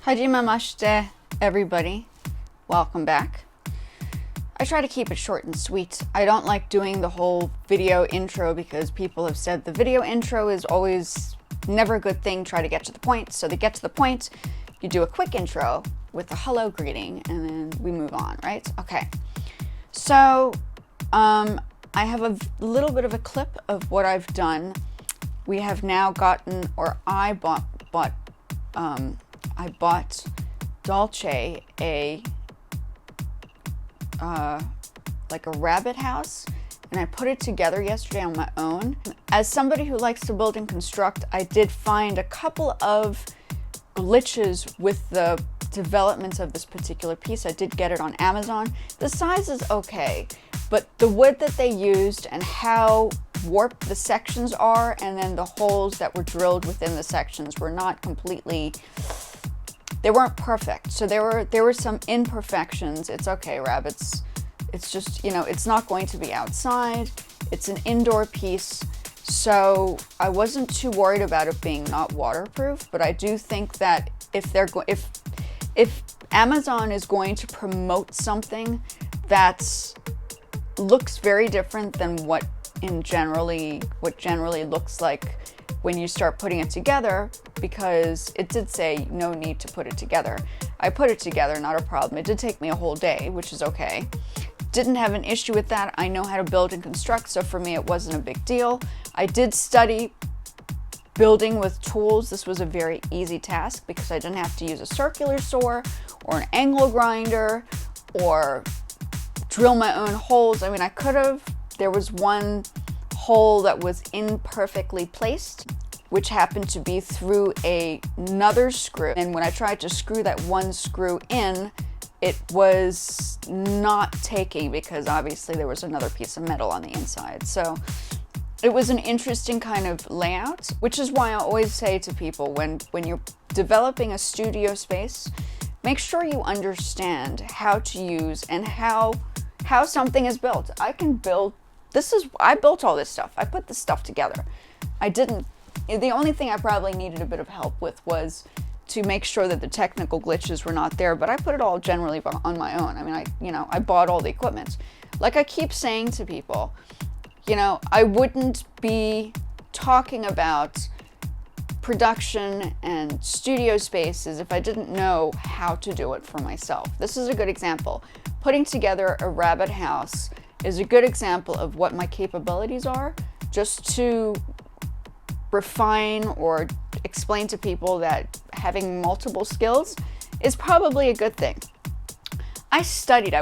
Hajime mashite, everybody. Welcome back. I try to keep it short and sweet. I don't like doing the whole video intro because people have said the video intro is always never a good thing. Try to get to the point. So to get to the point, you do a quick intro with a hello greeting and then we move on, right? Okay. So I have a little bit of a clip of what I've done. We have now gotten, or I bought Dolce like a rabbit house, and I put it together yesterday on my own. As somebody who likes to build and construct, I did find a couple of glitches with the development of this particular piece. I did get it on Amazon. The size is okay, but the wood that they used and how warped the sections are, and then the holes that were drilled within the sections were not completely, they weren't perfect. So there were some imperfections. It's okay, rabbits. It's just, you know, it's not going to be outside. It's an indoor piece. So I wasn't too worried about it being not waterproof, but I do think that if Amazon is going to promote something that looks very different than what generally looks like when you start putting it together, because it did say no need to put it together. I put it together, not a problem. It did take me a whole day, which is okay. Didn't have an issue with that. I know how to build and construct, so for me it wasn't a big deal. I did study building with tools. This was a very easy task because I didn't have to use a circular saw or an angle grinder or drill my own holes. I mean, I could have. There was one hole that was imperfectly placed, which happened to be through another screw. And when I tried to screw that one screw in, it was not taking because obviously there was another piece of metal on the inside. So it was an interesting kind of layout, which is why I always say to people when you're developing a studio space, make sure you understand how to use and how something is built. I built all this stuff. I put this stuff together. The only thing I probably needed a bit of help with was to make sure that the technical glitches were not there, but I put it all generally on my own. I mean, I bought all the equipment. Like I keep saying to people, I wouldn't be talking about production and studio spaces if I didn't know how to do it for myself. This is a good example. Putting together a rabbit house is a good example of what my capabilities are, just to refine or explain to people that having multiple skills is probably a good thing. I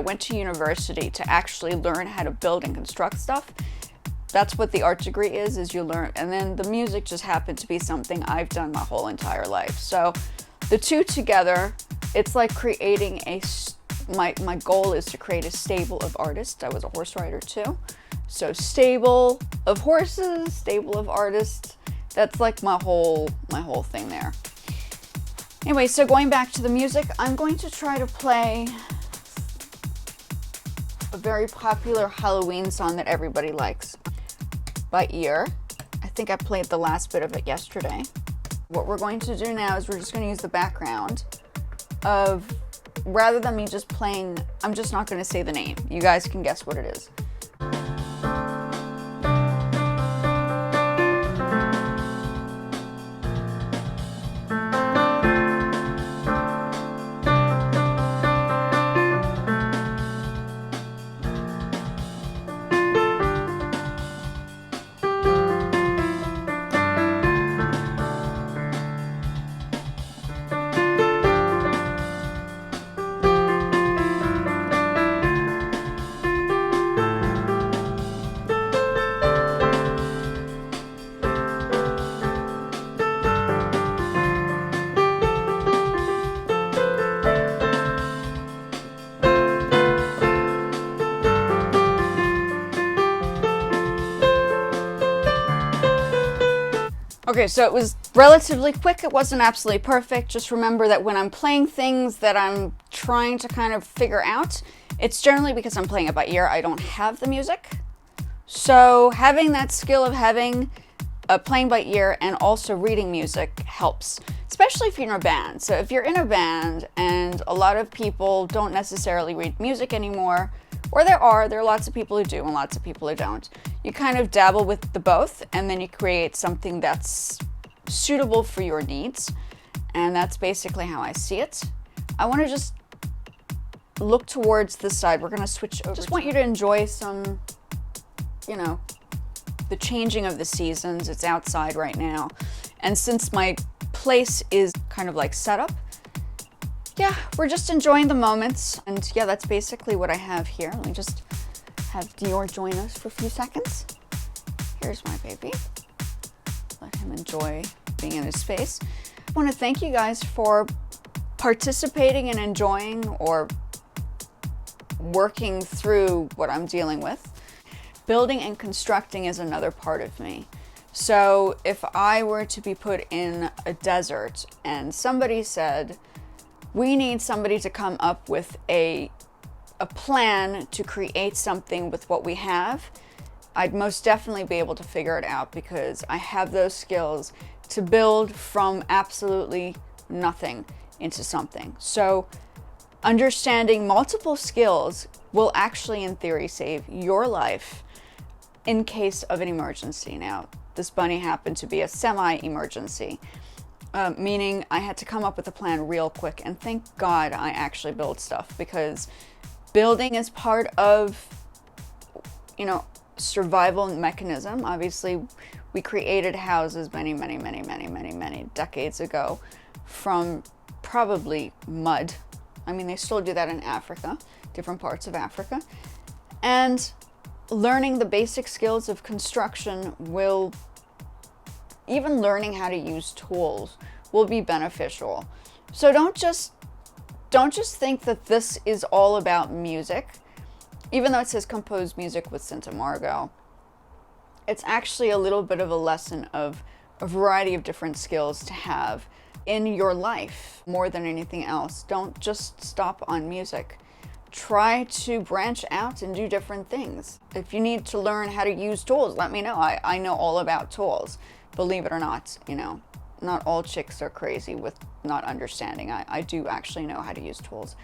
went to university to actually learn how to build and construct stuff. That's what the art degree is you learn, and then the music just happened to be something I've done my whole entire life. So the two together, it's like creating my goal is to create a stable of artists. I was a horse rider too. So stable of horses, stable of artists. That's like my whole thing there. Anyway, so going back to the music, I'm going to try to play a very popular Halloween song that everybody likes by ear. I think I played the last bit of it yesterday. What we're going to do now is we're just going to use the background of, rather than me just playing, I'm just not going to say the name. You guys can guess what it is. Okay, so it was relatively quick. It wasn't absolutely perfect. Just remember that when I'm playing things that I'm trying to kind of figure out, it's generally because I'm playing it by ear. I don't have the music. So having that skill of having playing by ear and also reading music helps, especially if you're in a band. So if you're in a band and a lot of people don't necessarily read music anymore, or there are lots of people who do and lots of people who don't, you kind of dabble with the both, and then you create something that's suitable for your needs. And that's basically how I see it. I want to just look towards the side. We're going to switch over. Just want you to enjoy some, you know, the changing of the seasons. It's outside right now. And since my place is kind of like set up, yeah, we're just enjoying the moments. And yeah, that's basically what I have here. Let me just have Dior join us for a few seconds. Here's my baby. Let him enjoy being in his space. I want to thank you guys for participating and enjoying or working through what I'm dealing with. Building and constructing is another part of me. So if I were to be put in a desert and somebody said, we need somebody to come up with a plan to create something with what we have, I'd most definitely be able to figure it out, because I have those skills to build from absolutely nothing into something. So understanding multiple skills will actually, in theory, save your life in case of an emergency. Now, this bunny happened to be a semi-emergency, meaning I had to come up with a plan real quick, and thank God I actually build stuff, because building is part of, you know, survival mechanism. Obviously, we created houses many decades ago from probably mud. I mean, they still do that in Africa, different parts of Africa. And learning the basic skills of construction will, even learning how to use tools will be beneficial. So don't just think that this is all about music. Even though it says compose music with Cinta Margot, it's actually a little bit of a lesson of a variety of different skills to have in your life more than anything else. Don't just stop on music. Try to branch out and do different things. If you need to learn how to use tools, let me know. I know all about tools. Believe it or not, you know, not all chicks are crazy with not understanding. I do actually know how to use tools.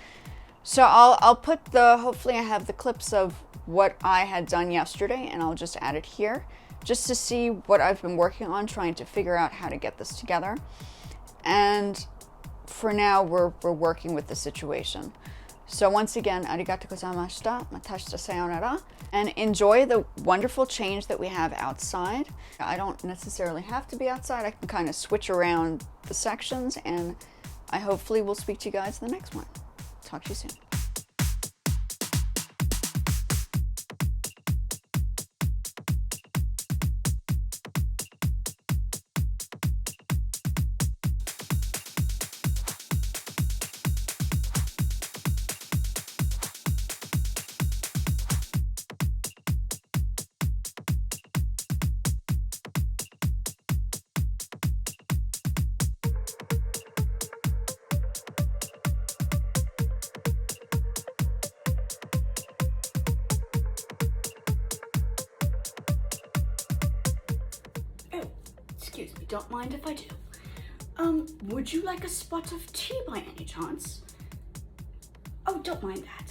So I'll put hopefully I have the clips of what I had done yesterday, and I'll just add it here just to see what I've been working on, trying to figure out how to get this together. And for now, we're working with the situation. So once again, arigatou gozaimashita, matashita sayonara, and enjoy the wonderful change that we have outside. I don't necessarily have to be outside. I can kind of switch around the sections, and I hopefully will speak to you guys in the next one. Talk to you soon. Excuse me, don't mind if I do. Would you like a spot of tea by any chance? Oh, don't mind that.